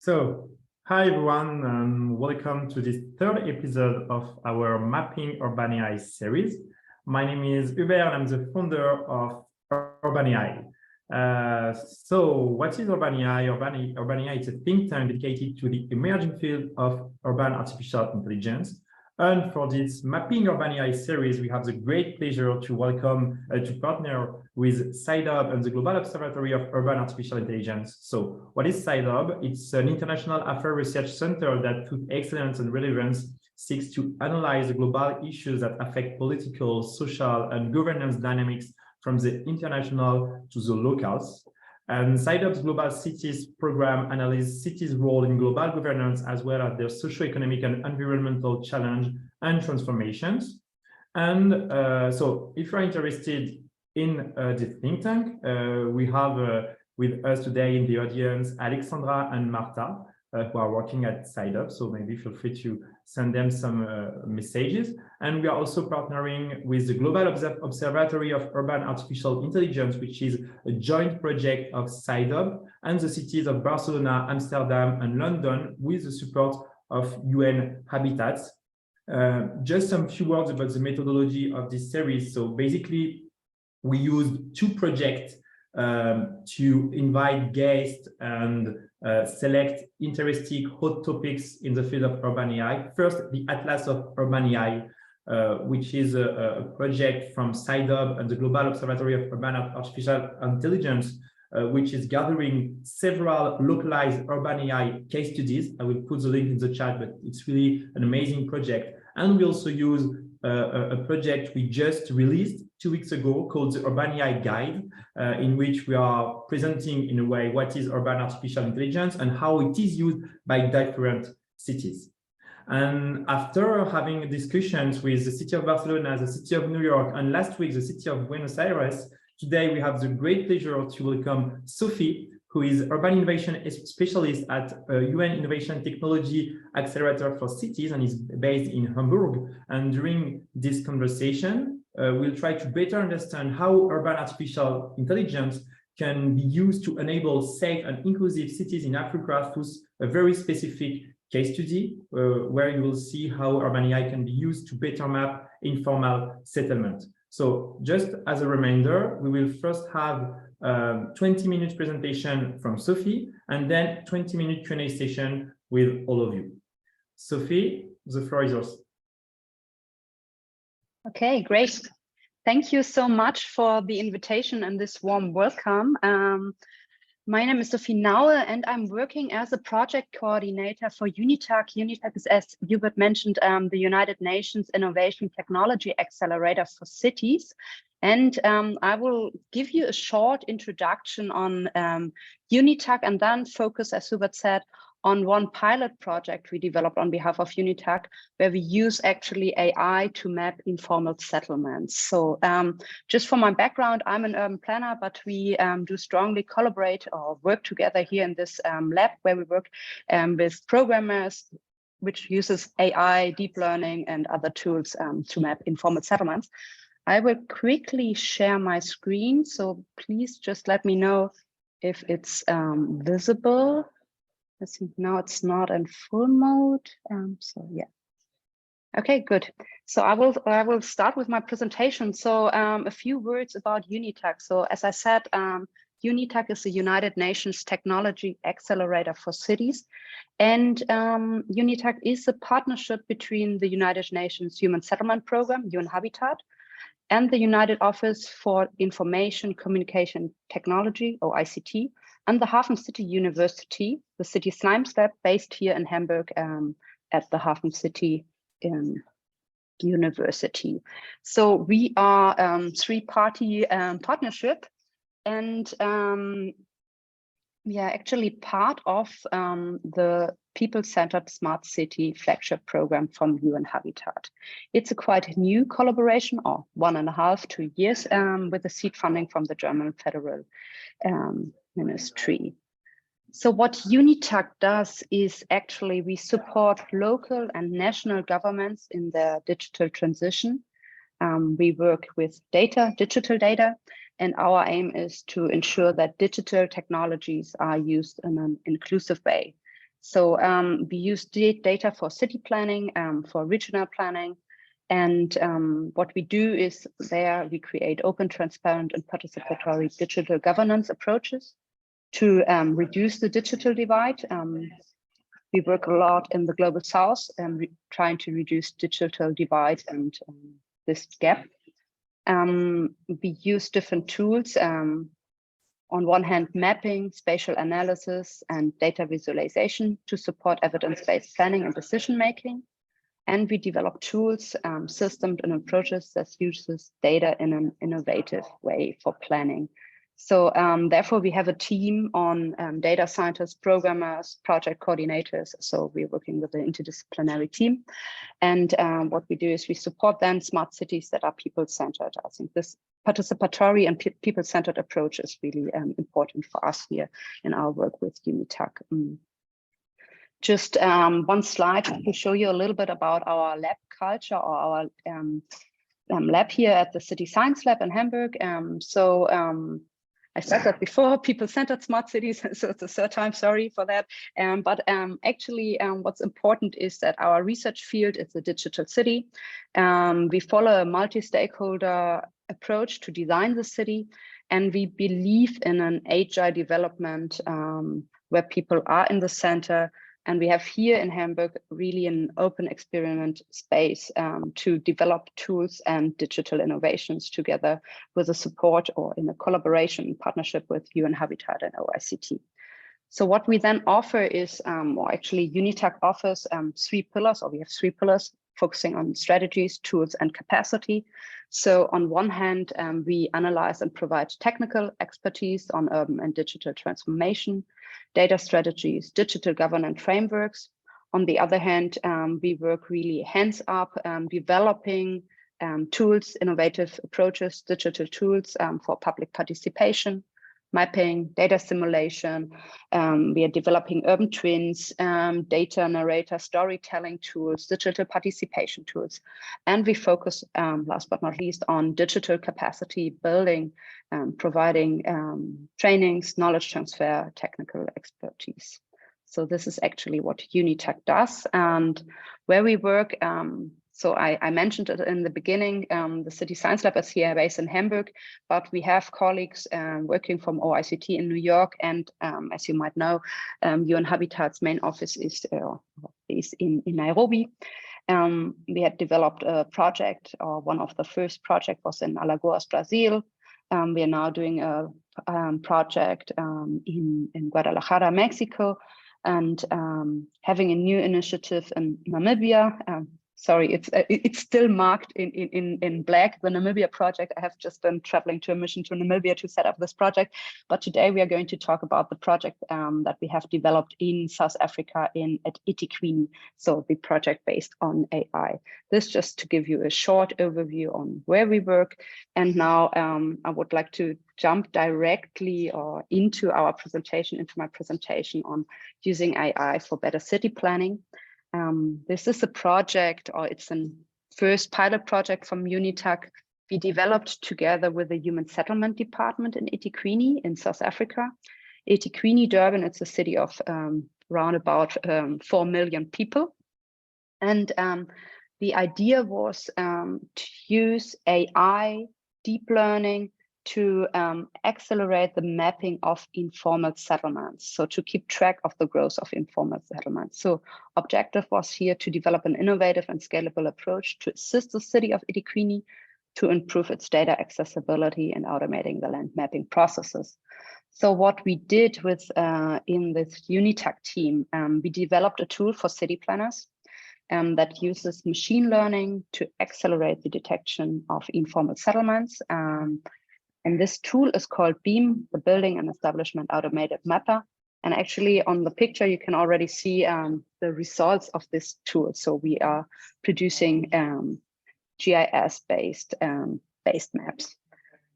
So, hi everyone, and welcome to this third episode of our Mapping Urban AI series. My name is Hubert, and I'm the founder of Urban AI. So, what is Urban AI? Urban AI is a think tank dedicated to the emerging field of urban artificial intelligence. And for this Mapping Urban AI series, we have the great pleasure to welcome, to partner with SciHub and the Global Observatory of Urban Artificial Intelligence. So what is SciHub? It's an international affairs research center that, through excellence and relevance, seeks to analyze the global issues that affect political, social, and governance dynamics from the international to the locals. And SciHub's Global Cities program analyzes cities' role in global governance, as well as their socio-economic and environmental challenge and transformations. And so if you're interested in this think tank, we have with us today in the audience, Alexandra and Marta, who are working at SciHub. So maybe feel free to send them some messages. And we are also partnering with the Global Observatory of Urban Artificial Intelligence, which is a joint project of SciHub and the cities of Barcelona, Amsterdam, and London, with the support of UN Habitat. Just some few words about the methodology of this series. So basically, we used two projects to invite guests and select interesting hot topics in the field of urban AI. First, the Atlas of Urban AI, which is a project from SciHub and the Global Observatory of Urban Artificial Intelligence, which is gathering several localized urban AI case studies. I will put the link in the chat, but it's really an amazing project. And we also use a project we just released 2 weeks ago called the Urban AI Guide, in which we are presenting in a way what is urban artificial intelligence and how it is used by different cities. And after having discussions with the city of Barcelona, the city of New York, and last week the city of Buenos Aires, today we have the great pleasure to welcome Sophie, who is urban innovation specialist at UN Innovation Technology Accelerator for cities and is based in Hamburg. And during this conversation, we'll try to better understand how urban artificial intelligence can be used to enable safe and inclusive cities in Africa through a very specific case study, where you will see how urban AI can be used to better map informal settlement. So just as a reminder, we will first have 20-minute presentation from Sophie, and then 20-minute Q&A session with all of you. Sophie, the floor is yours. Okay, great. Thank you so much for the invitation and this warm welcome. My name is Sophie Naue, and I'm working as a project coordinator for Unitec. Unitec is, as Hubert mentioned, the United Nations Innovation Technology Accelerator for cities. And I will give you a short introduction on Unitec and then focus, as Hubert said, on one pilot project we developed on behalf of Unitec, where we use actually AI to map informal settlements. So just for my background, I'm an urban planner, but we do strongly collaborate or work together here in this lab, where we work with programmers, which uses AI, deep learning, and other tools to map informal settlements. I will quickly share my screen, so please just let me know if it's visible. I think now it's not in full mode. So yeah. Okay, good. So I will start with my presentation. So a few words about Unitec. So as I said, Unitec is the United Nations Technology Accelerator for cities, and Unitec is a partnership between the United Nations Human Settlement Program, UN Habitat, and the United Office for Information Communication Technology, or ICT, and the Hafen City University, the city science lab based here in Hamburg at the Hafen City University. So we are a three-party partnership, and we are actually part of the People-Centered Smart City flagship program from UN Habitat. It's a quite new collaboration, or 1.5 to 2 years, with the seed funding from the German Federal Ministry. So what Unitec does is actually we support local and national governments in their digital transition. We work with digital data, and our aim is to ensure that digital technologies are used in an inclusive way. So we use data for city planning, for regional planning. And what we do is there we create open, transparent, and participatory digital governance approaches to reduce the digital divide. We work a lot in the global south and trying to reduce digital divide and this gap. We use different tools. On one hand, mapping, spatial analysis, and data visualization to support evidence-based planning and decision-making. And we develop tools, systems, and approaches that uses data in an innovative way for planning. So therefore, we have a team on data scientists, programmers, project coordinators. So we're working with an interdisciplinary team. And what we do is we support then smart cities that are people-centered. I think this participatory and people-centered approach is really important for us here in our work with Unitec. Just one slide to show you a little bit about our lab culture or our lab here at the City Science Lab in Hamburg. I said that before, people-centered smart cities, so it's the third time, sorry for that. Actually, what's important is that our research field is the digital city. We follow a multi-stakeholder approach to design the city, and we believe in an agile development where people are in the center. And we have here in Hamburg really an open experiment space to develop tools and digital innovations together with a support or in a collaboration partnership with UN Habitat and OICT. So what we then offer is, or actually Unitec offers 3 pillars, or we have 3 pillars focusing on strategies, tools, and capacity. So on one hand, we analyze and provide technical expertise on urban and digital transformation, data strategies, digital governance frameworks. On the other hand, we work really hands up, developing tools, innovative approaches, digital tools for public participation, mapping, data simulation. We are developing urban twins, data narrator, storytelling tools, digital participation tools. And we focus, last but not least, on digital capacity building, providing trainings, knowledge transfer, technical expertise. So this is actually what Unitec does and where we work. So I mentioned it in the beginning, the City Science Lab is here based in Hamburg, but we have colleagues working from OICT in New York. And as you might know, UN Habitat's main office is in Nairobi. We had developed a project, or one of the first projects was in Alagoas, Brazil. We are now doing a project in Guadalajara, Mexico, and having a new initiative in Namibia. Sorry, it's still marked in black, the Namibia project. I have just been traveling to a mission to Namibia to set up this project. But today we are going to talk about the project that we have developed in South Africa at eThekwini. So the project based on AI. This just to give you a short overview on where we work. And now I would like to jump directly into my presentation on using AI for better city planning. This is a project, or it's a first pilot project from Unitec. We developed together with the Human Settlement Department in eThekwini in South Africa. eThekwini, Durban, it's a city of around about 4 million people. And the idea was to use AI, deep learning, to accelerate the mapping of informal settlements, so to keep track of the growth of informal settlements. So objective was here to develop an innovative and scalable approach to assist the city of eThekwini to improve its data accessibility and automating the land mapping processes. So what we did with in this Unitec team, we developed a tool for city planners that uses machine learning to accelerate the detection of informal settlements. And this tool is called BEAM, the Building and Establishment Automated Mapper. And actually on the picture, you can already see the results of this tool. So we are producing GIS-based maps.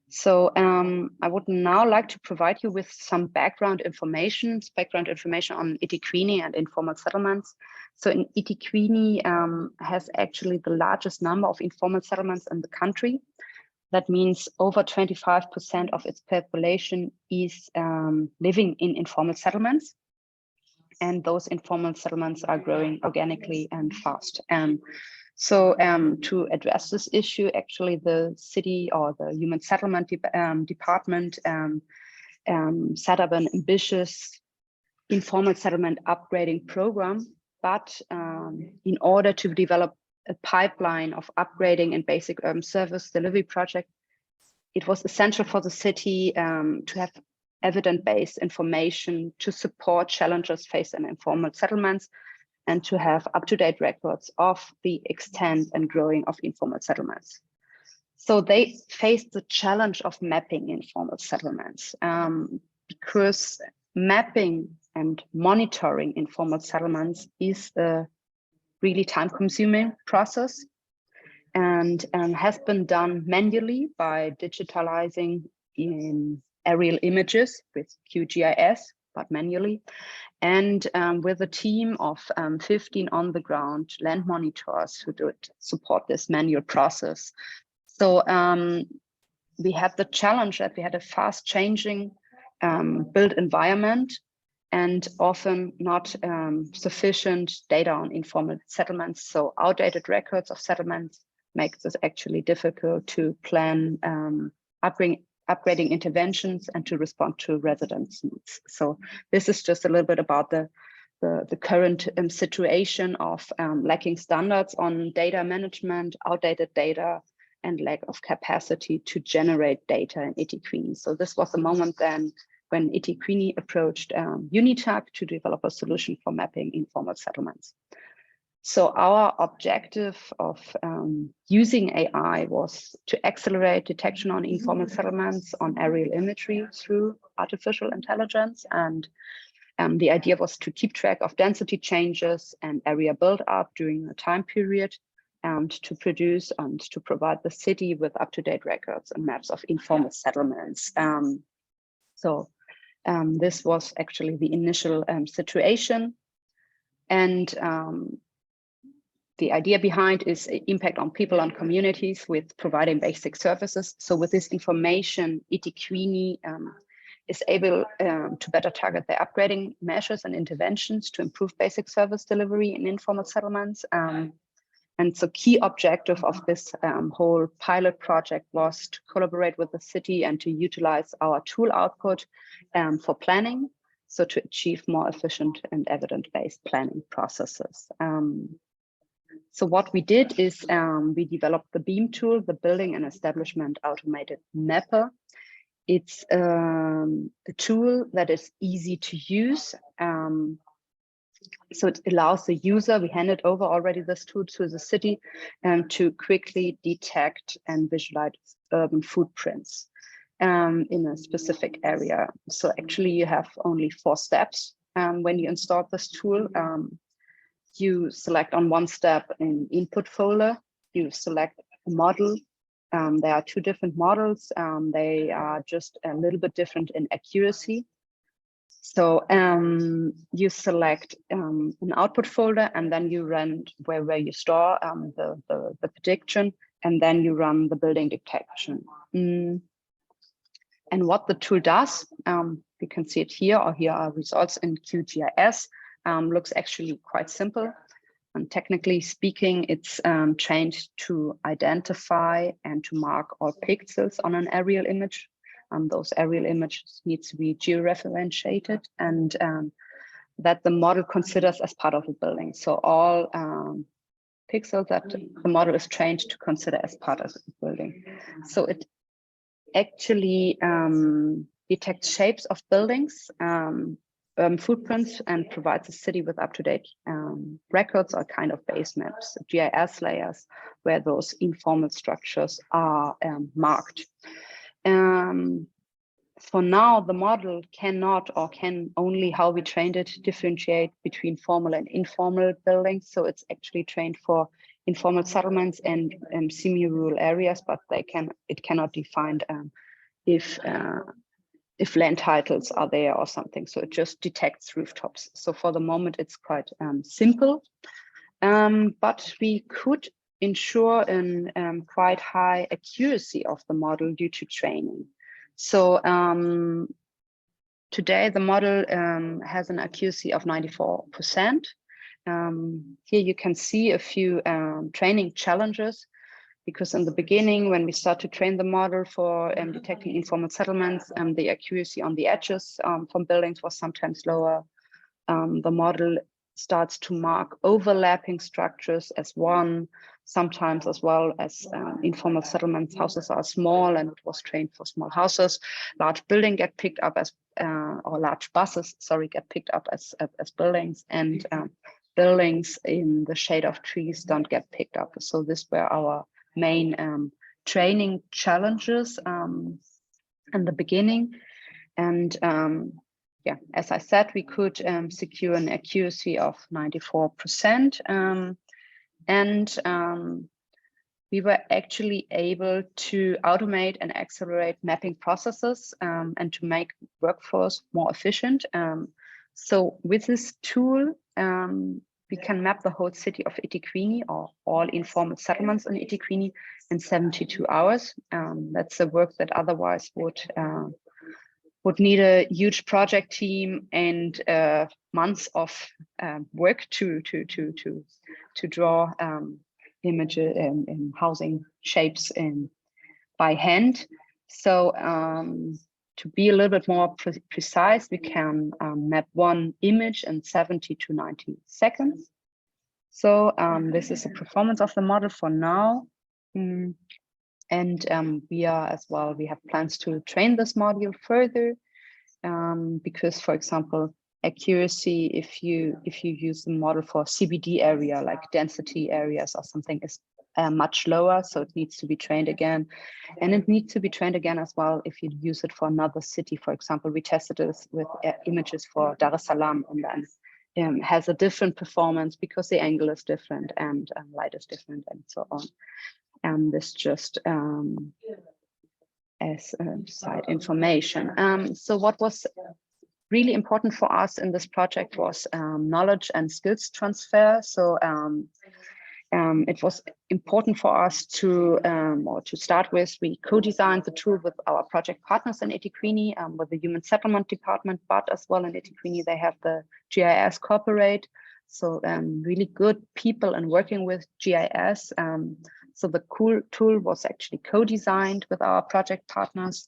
So I would now like to provide you with some background information on eThekwini and informal settlements. So in eThekwini has actually the largest number of informal settlements in the country. That means over 25% of its population is living in informal settlements. and those informal settlements are growing organically and fast. So to address this issue, actually the city or the human settlement department set up an ambitious informal settlement upgrading program. But in order to develop a pipeline of upgrading and basic urban service delivery project, it was essential for the city to have evidence-based information to support challenges faced in informal settlements and to have up-to-date records of the extent and growing of informal settlements. So they faced the challenge of mapping informal settlements because mapping and monitoring informal settlements is a really time-consuming process and has been done manually by digitalizing in aerial images with QGIS, but manually, and with a team of 15 on-the-ground land monitors who do support this manual process. So we had the challenge that we had a fast-changing built environment and often not sufficient data on informal settlements. So outdated records of settlements makes it actually difficult to plan upgrading interventions and to respond to residents' needs. So this is just a little bit about the current situation of lacking standards on data management, outdated data, and lack of capacity to generate data in eTqueenie. So this was the moment then when eTqueenie approached Unitec to develop a solution for mapping informal settlements. So our objective of using AI was to accelerate detection on informal settlements on aerial imagery through artificial intelligence. And the idea was to keep track of density changes and area build-up during the time period and to produce and to provide the city with up-to-date records and maps of informal settlements. This was actually the initial situation. And the idea behind is impact on people and communities with providing basic services. So with this information, eTqueenie is able to better target their upgrading measures and interventions to improve basic service delivery in informal settlements. And so key objective of this whole pilot project was to collaborate with the city and to utilize our tool output for planning, so to achieve more efficient and evidence-based planning processes. So what we did is we developed the BEAM tool, the Building and Establishment Automated Mapper. It's a tool that is easy to use. So it allows the user, we handed over already this tool to the city, to quickly detect and visualize urban footprints in a specific area. So actually you have only 4 steps when you install this tool. You select on one step in input folder, you select a model. There are 2 different models. They are just a little bit different in accuracy. So you select an output folder and then you run where you store the prediction, and then you run the building detection. And what the tool does, you can see it here, or here are results in QGIS. Looks actually quite simple. And technically speaking, it's trained to identify and to mark all pixels on an aerial image. Those aerial images need to be georeferentiated and that the model considers as part of a building. So all pixels that the model is trained to consider as part of the building. So it actually detects shapes of buildings, footprints, and provides the city with up-to-date records or kind of base maps, GIS layers, where those informal structures are marked. For now, the model cannot, or can only, how we trained it, differentiate between formal and informal buildings. So it's actually trained for informal settlements and semi-rural areas, but it cannot define if land titles are there or something. So it just detects rooftops. So for the moment, it's quite simple, but we could ensure an quite high accuracy of the model due to training. So Today, the model has an accuracy of 94%. Here you can see a few training challenges, because in the beginning, when we start to train the model for detecting informal settlements, the accuracy on the edges from buildings was sometimes lower. The model starts to mark overlapping structures as one, sometimes as well as informal settlements. Houses are small and it was trained for small houses. Large buildings get picked up as, or large buses, sorry, get picked up as buildings, and buildings in the shade of trees don't get picked up. So these were our main training challenges in the beginning. And yeah, as I said, we could secure an accuracy of 94%. We were actually able to automate and accelerate mapping processes and to make workflows more efficient. So with this tool, we can map the whole city of Etequini, or all informal settlements in Etequini, in 72 hours. That's a work that otherwise would need a huge project team and months of work to draw images and housing shapes by hand. So to be a little bit more precise, we can map one image in 70 to 90 seconds. So this is the performance of the model for now. And we are as well, we have plans to train this module further because, for example, accuracy, if you use the model for CBD area, like density areas or something, is much lower. So it needs to be trained again. And it needs to be trained again as well if you use it for another city. For example, we tested this with images for Dar es Salaam, and then has a different performance because the angle is different and light is different and so on. And this just as side information. So what was really important for us in this project was knowledge and skills transfer. So it was important for us to, or to start with, we co-designed the tool with our project partners in Etequini, with the Human Settlement Department, but as well in Etequini, they have the GIS Corporate. So really good people in working with GIS. So the cool tool was actually co-designed with our project partners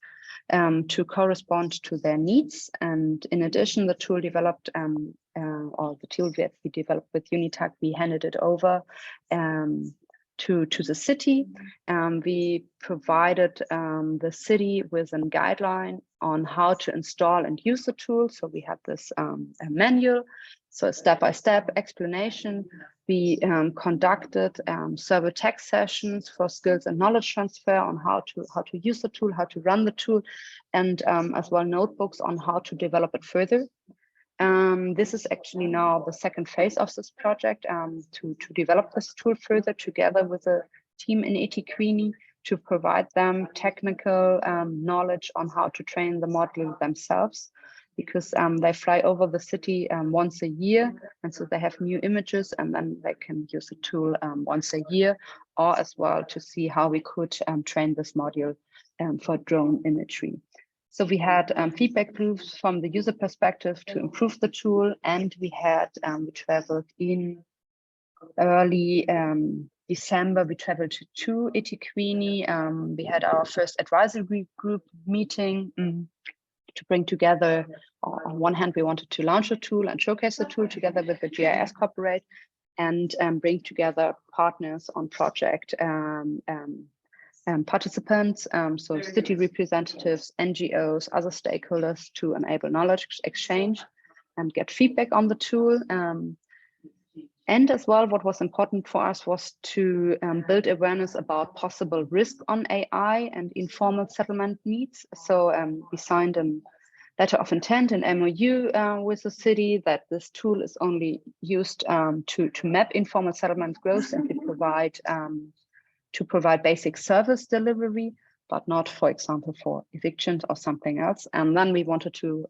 to correspond to their needs. And in addition, the tool developed, or the tool that we developed with Unitec, we handed it over to the city. We provided the city with a guideline on how to install and use the tool. So we had this a manual, so a step-by-step explanation. We conducted server tech sessions for skills and knowledge transfer on how to use the tool, how to run the tool, and as well notebooks on how to develop it further. This is actually now the second phase of this project, to develop this tool further together with a team in Etequini to provide them technical knowledge on how to train the model themselves, because they fly over the city once a year, and so they have new images, and then they can use the tool once a year, or as well to see how we could train this module for drone imagery. So we had feedback loops from the user perspective to improve the tool, and we had we traveled in early December. We traveled to Etequini. We had our first advisory group meeting to bring together. On one hand, we wanted to launch a tool and showcase the tool together with the GIS Corporate, and bring together partners on project. Participants, so city representatives, NGOs, other stakeholders, to enable knowledge exchange and get feedback on the tool. And as well, what was important for us was to build awareness about possible risk on AI and informal settlement needs. So we signed a letter of intent, an MOU with the city, that this tool is only used to map informal settlement growth and to provide basic service delivery, but not, for example, for evictions or something else. And then we wanted to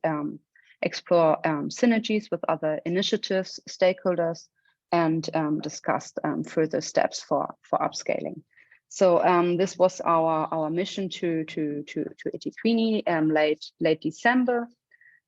explore synergies with other initiatives, stakeholders, and discuss further steps for upscaling. So this was our mission to Etequini late December.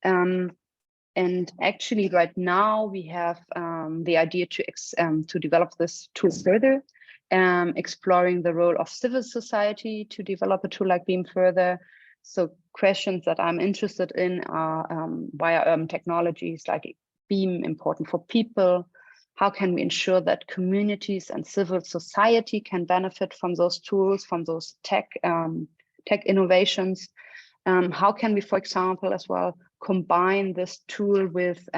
And actually, right now we have the idea to develop this tool further, exploring the role of civil society to develop a tool like BEAM further. So questions that I'm interested in are why are urban technologies like BEAM important for people? How can we ensure that communities and civil society can benefit from those tools, from those tech innovations? How can we, for example, as well, combine this tool with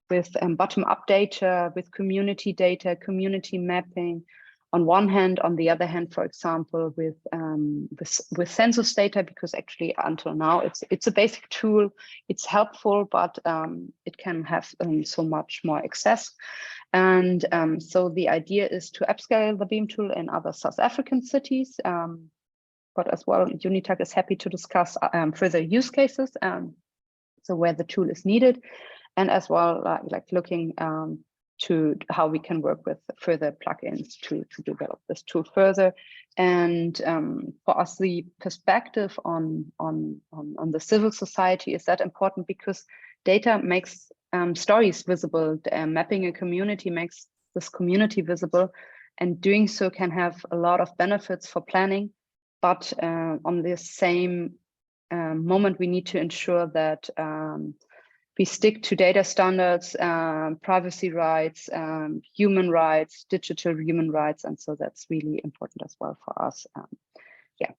bottom-up data, with community data, community mapping, on one hand, on the other hand, for example, with census data, because actually until now it's a basic tool, it's helpful, but it can have so much more access. And so the idea is to upscale the BEAM tool in other South African cities. But as well, Unitec is happy to discuss further use cases, so where the tool is needed, and as well like looking to how we can work with further plugins to develop this tool further. And for us, the perspective on the civil society is that important because data makes stories visible. Mapping a community makes this community visible, and doing so can have a lot of benefits for planning. But on the same moment, we need to ensure that we stick to data standards, privacy rights, human rights, digital human rights. And so that's really important as well for us. Yeah.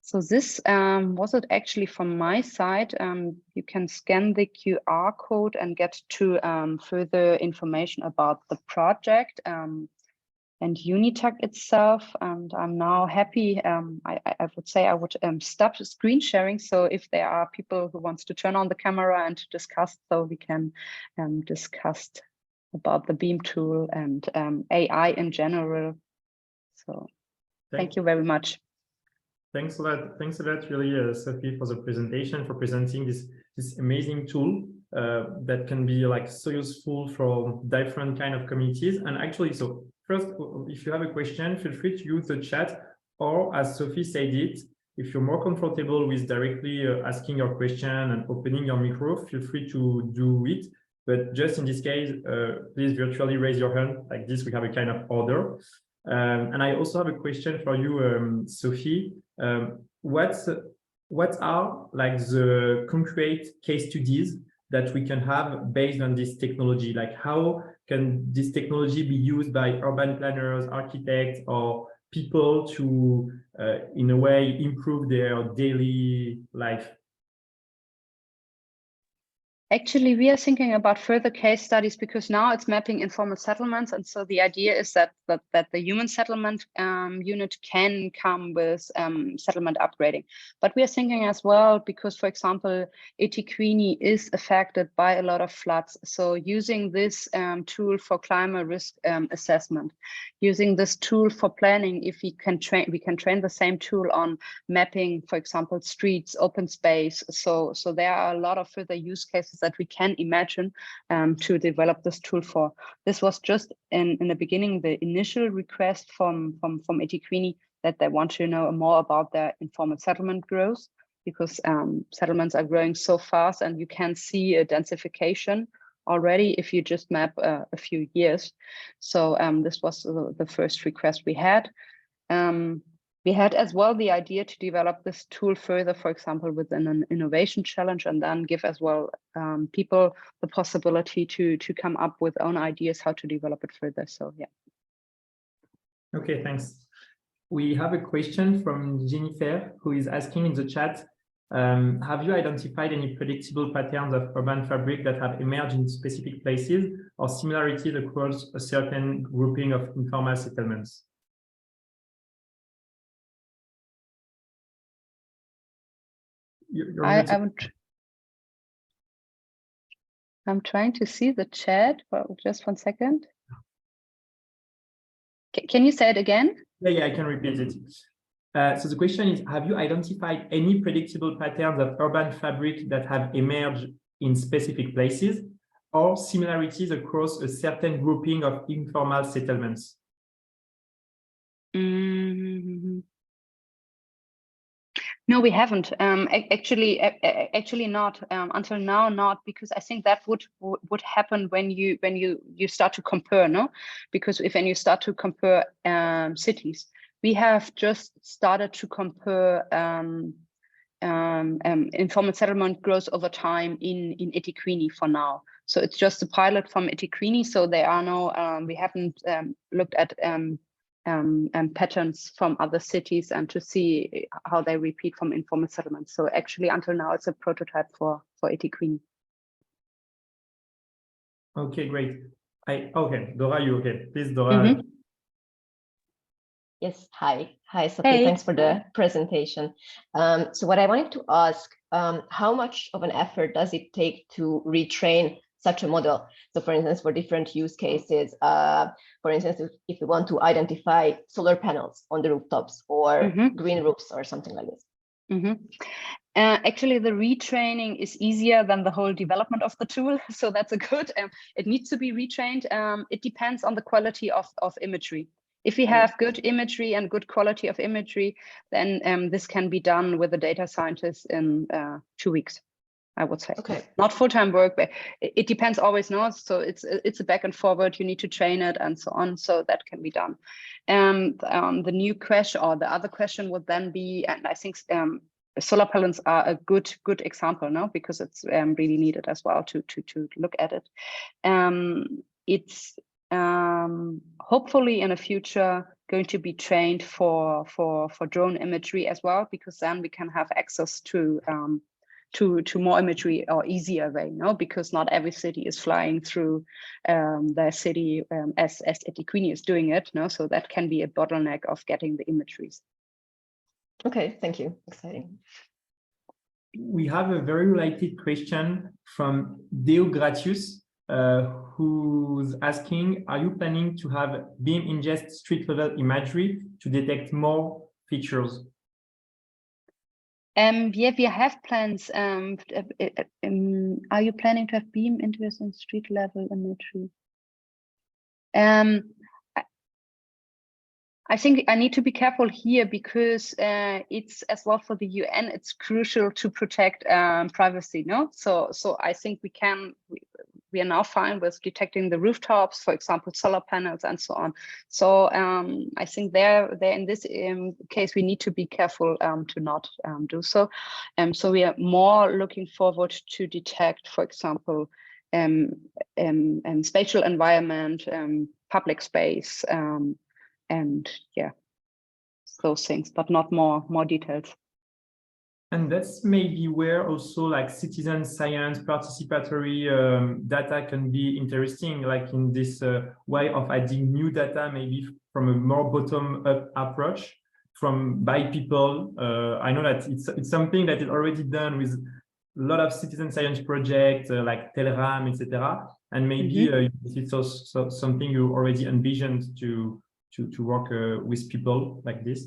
So this was it actually from my side. You can scan the QR code and get to further information about the project and Unitec itself. And I'm now happy. I would say I would stop screen sharing. So if there are people who wants to turn on the camera and to discuss, so we can discuss about the BEAM tool and AI in general. So thank you very much. Thanks a lot. Thanks a lot, really, Sophie, for the presentation, for presenting this amazing tool that can be like so useful for different kind of communities. And actually, so first, if you have a question, feel free to use the chat, or as Sophie said it, if you're more comfortable with directly asking your question and opening your micro, feel free to do it. But just in this case, please virtually raise your hand. Like this, we have a kind of order. And I also have a question for you, Sophie. What are like the concrete case studies that we can have based on this technology? Like how can this technology be used by urban planners, architects, or people to, in a way, improve their daily life? Actually, we are thinking about further case studies because now it's mapping informal settlements. And so the idea is that the human settlement unit can come with settlement upgrading. But we are thinking as well, because, for example, eThekwini is affected by a lot of floods. So using this tool for climate risk assessment, using this tool for planning, if we can train the same tool on mapping, for example, streets, open space. So there are a lot of further use cases that we can imagine to develop this tool for. This was just in the beginning, the initial request from eThekwini that they want to know more about their informal settlement growth, because settlements are growing so fast and you can see a densification already if you just map a few years. So this was the first request we had. We had as well the idea to develop this tool further, for example, within an innovation challenge, and then give as well people the possibility to come up with own ideas how to develop it further. So yeah. Okay, thanks. We have a question from Jennifer, who is asking in the chat, have you identified any predictable patterns of urban fabric that have emerged in specific places or similarities across a certain grouping of informal settlements? I'm trying to see the chat, but just 1 second. Can you say it again? Yeah, I can repeat it. So the question is, have you identified any predictable patterns of urban fabric that have emerged in specific places or similarities across a certain grouping of informal settlements? No, we haven't. Actually not. Until now, not, because I think that would happen when you start to compare, no? Because when you start to compare cities, we have just started to compare informal settlement growth over time in eThekwini for now. So it's just a pilot from eThekwini. So there are no, we haven't looked at patterns from other cities and to see how they repeat from informal settlements. So actually, until now, it's a prototype for eThekwini. Okay, great. Okay, Dora, you okay? Please, Dora. Yes, hi, Sophie. Hey. Thanks for the presentation. So what I wanted to ask, how much of an effort does it take to retrain such a model? So for instance, for different use cases, for instance, if you want to identify solar panels on the rooftops or green roofs or something like this. Actually, the retraining is easier than the whole development of the tool. So that's a good, it needs to be retrained. It depends on the quality of imagery. If we have good imagery and good quality of imagery, then this can be done with a data scientist in 2 weeks, I would say. Okay. Not full-time work, but it depends always, no? So it's a back and forward, you need to train it and so on. So that can be done. And the new question, or the other question would then be, and I think solar panels are a good example, no? Because it's really needed as well to look at it. It's hopefully in the future going to be trained for drone imagery as well, because then we can have access to more imagery or easier way, no? Because not every city is flying through their city as eThekwini is doing it, no? So that can be a bottleneck of getting the imageries. Okay, thank you. Exciting. We have a very related question from Deo Gratius, who's asking, are you planning to have beam ingest street level imagery to detect more features? Yeah, we have plans. Are you planning to have beam ingest and street level imagery? I think I need to be careful here because it's as well for the UN, it's crucial to protect privacy, no? So I think we are now fine with detecting the rooftops, for example, solar panels and so on. So I think there in this case, we need to be careful to not do so. So we are more looking forward to detect, for example, spatial environment, public space, and yeah, those things, but not more details. And that's maybe where also like citizen science, participatory data can be interesting, like in this way of adding new data, maybe from a more bottom-up approach by people. I know that it's something that is already done with a lot of citizen science projects like Telegram, etc. And maybe it's also something you already envisioned to work with people like this.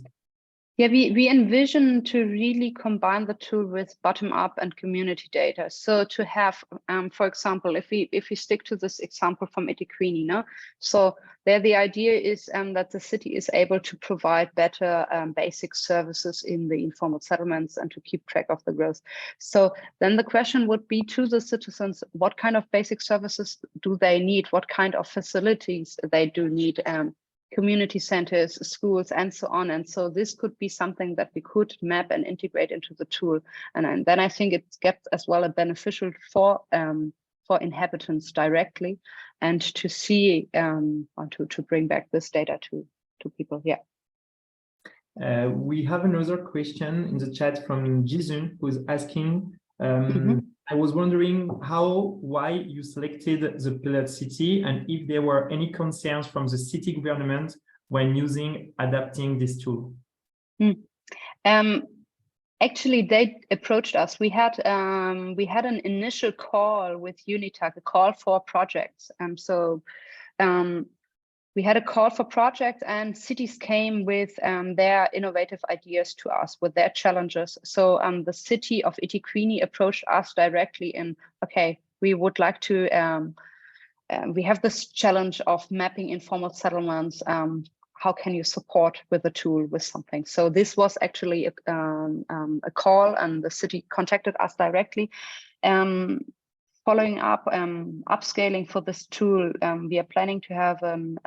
Yeah, we envision to really combine the tool with bottom-up and community data. So to have, for example, if we stick to this example from eThekwini, no? So there the idea is that the city is able to provide better basic services in the informal settlements and to keep track of the growth. So then the question would be to the citizens, what kind of basic services do they need? What kind of facilities they do need? Community centers, schools, and so on. And so this could be something that we could map and integrate into the tool. And then I think it gets as well a beneficial for inhabitants directly, and to see to bring back this data to people. Yeah. We have another question in the chat from Jisun, who's asking, I was wondering why you selected the pilot city and if there were any concerns from the city government when adapting this tool. Actually, they approached us. We had an initial call with Unitec, a call for projects. We had a call for projects, and cities came with their innovative ideas to us, with their challenges. So the city of eThekwini approached us directly and, okay, we would like to, we have this challenge of mapping informal settlements. how can you support with the tool with something. So this was actually a call, and the city contacted us directly. Following up, upscaling for this tool, we are planning to have an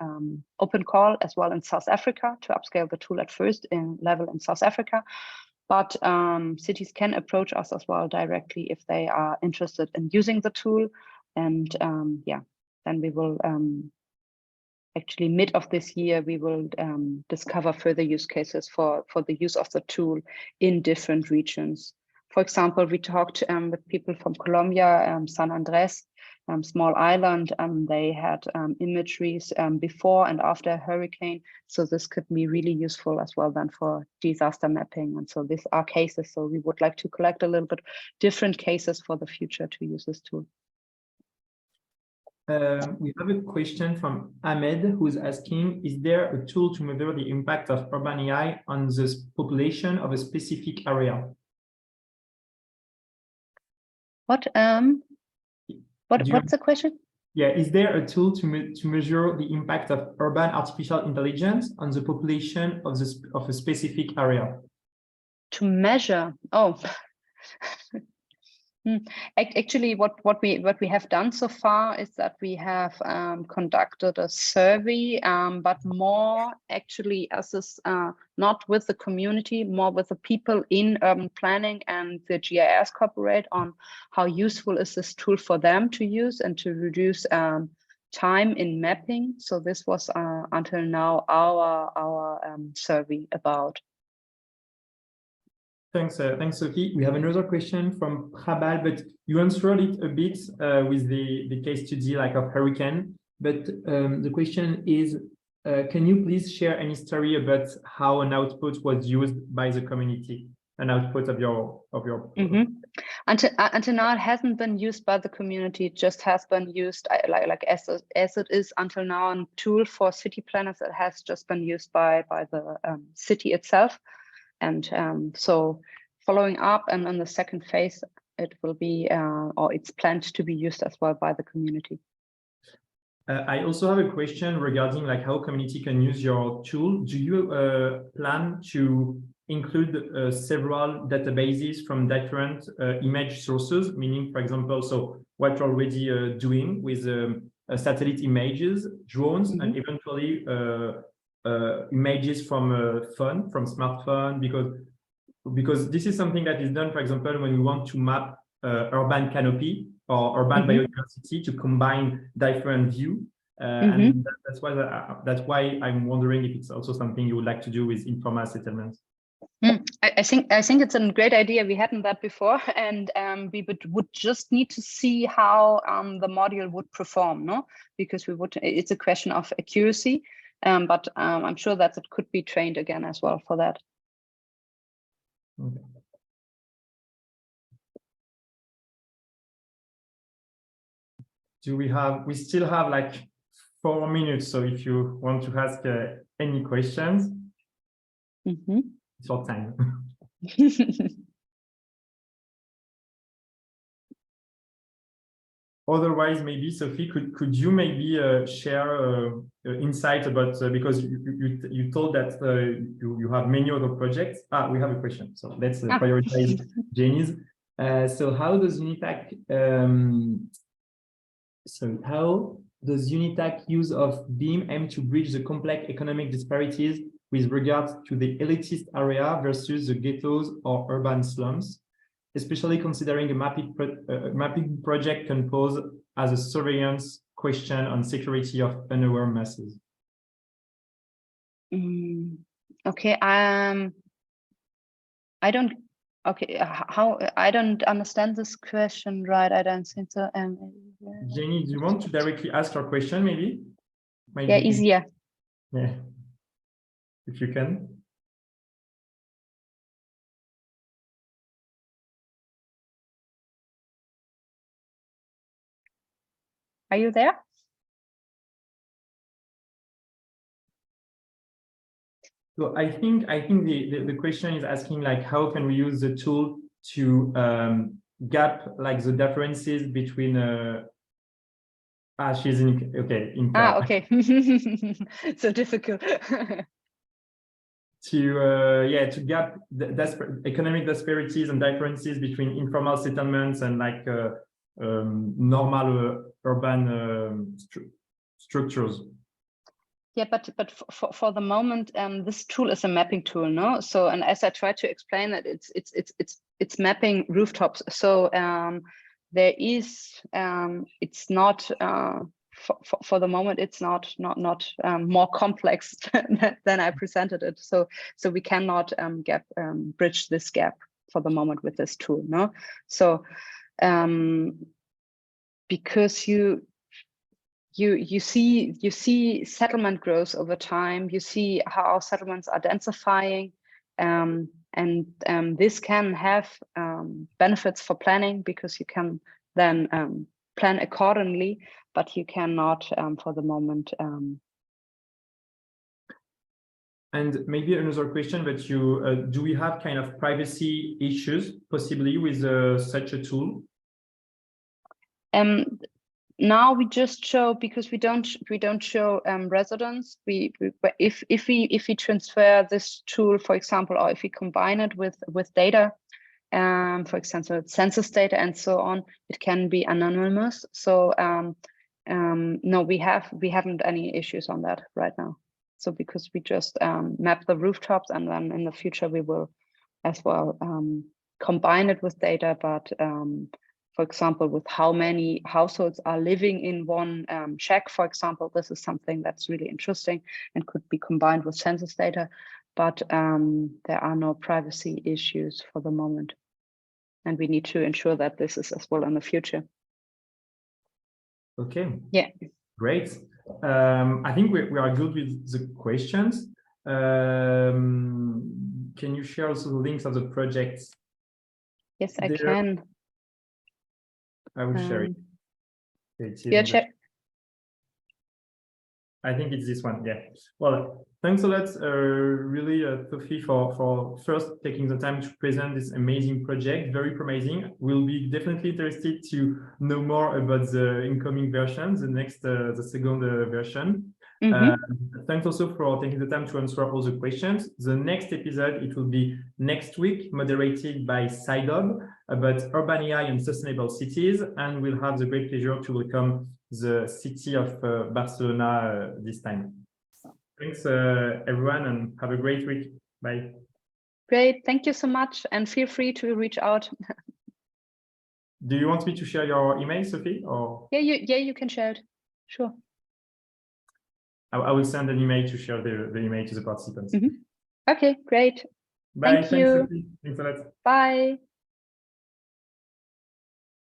open call as well in South Africa to upscale the tool at first level in South Africa. But cities can approach us as well directly if they are interested in using the tool. And yeah, then we will actually mid of this year, we will discover further use cases for the use of the tool in different regions. For example, we talked with people from Colombia, San Andres, small island. They had imageries before and after a hurricane. So this could be really useful as well then for disaster mapping. And so these are cases. So we would like to collect a little bit different cases for the future to use this tool. We have a question from Ahmed, who's asking, is there a tool to measure the impact of urban AI on the population of a specific area? What's the question? Yeah, is there a tool to measure the impact of urban artificial intelligence on the population of a specific area? To measure? Oh, actually, what we have done so far is that we have conducted a survey, but more actually as is not with the community, more with the people in urban planning and the GIS corporate on how useful is this tool for them to use and to reduce time in mapping. So this was until now our survey about. Thanks, Sophie. We have another question from Prabal, but you answered it a bit with the case study like of hurricane. But the question is, can you please share any story about how an output was used by the community, an output of your Mm-hmm. Until now, it hasn't been used by the community. It just has been used like as it is until now, a tool for city planners that has just been used by the city itself. And so following up and on the second phase, it will be, or it's planned to be used as well by the community. I also have a question regarding like how community can use your tool. Do you plan to include several databases from different image sources, meaning, for example, so what you're already doing with satellite images, drones, mm-hmm. and eventually images from phone, from smartphone, because this is something that is done, for example, when we want to map urban canopy or urban mm-hmm. biodiversity to combine different view. Mm-hmm. And that's why I'm wondering if it's also something you would like to do with informal settlements. I think it's a great idea. We hadn't that before, and we would just need to see how the module would perform, no? Because it's a question of accuracy. But I'm sure that it could be trained again as well for that. Okay. We still have like 4 minutes, so if you want to ask any questions, mm-hmm. It's your time. Otherwise, maybe Sophie, could you maybe share insight about because you told that you have many other projects. We have a question, so let's prioritize Jenny's. So how does Unitec use of BEAM aim to bridge the complex economic disparities with regards to the elitist area versus the ghettos or urban slums, especially considering a mapping project can pose as a surveillance question on security of unaware masses? Okay, I don't. Okay, I don't understand this question, right? I don't think so. Jenny, do you want to directly ask your question, maybe? Yeah, easier. Yeah, if you can. Are you there? So I think the question is asking like how can we use the tool to gap like the differences between She's in, okay, in Ah, okay. So difficult. To gap the economic disparities and differences between informal settlements and like normal urban structures. Yeah, but for the moment, this tool is a mapping tool, no? So, and as I tried to explain that, it's mapping rooftops. So there is it's not for the moment, it's not more complex than I presented it. So we cannot bridge this gap for the moment with this tool, no? So because you see settlement growth over time, you see how settlements are densifying, and this can have benefits for planning because you can then plan accordingly, but you cannot for the moment. And maybe another question, but do we have kind of privacy issues possibly with such a tool? Now we just show, because we don't show residents. If we transfer this tool, for example, or if we combine it with data, for example, census data and so on, it can be anonymous. So no, we haven't any issues on that right now. So because we just map the rooftops, and then in the future we will as well combine it with data, but for example, with how many households are living in one shack, for example, this is something that's really interesting and could be combined with census data, but there are no privacy issues for the moment. And we need to ensure that this is as well in the future. Okay. Yeah. Great. I think we are good with the questions. Can you share also the links of the projects? Yes, I can. I will share it. Yeah, check. I think it's this one. Yeah. Well, thanks a lot, really, Sophie, for first taking the time to present this amazing project. Very promising. We'll be definitely interested to know more about the incoming version, the second version. Thanks also for taking the time to answer all the questions. The next episode, it will be next week, moderated by Sidob, about urban AI and sustainable cities, and we'll have the great pleasure to welcome the city of Barcelona this time. Thanks, everyone, and have a great week. Bye. Great, thank you so much, and feel free to reach out. Do you want me to share your email, Sophie? Or yeah, you can share it. Sure. I will send an email to share the email to the participants. Okay, great. Bye. Thank you. Sophie. Thanks a lot. Bye.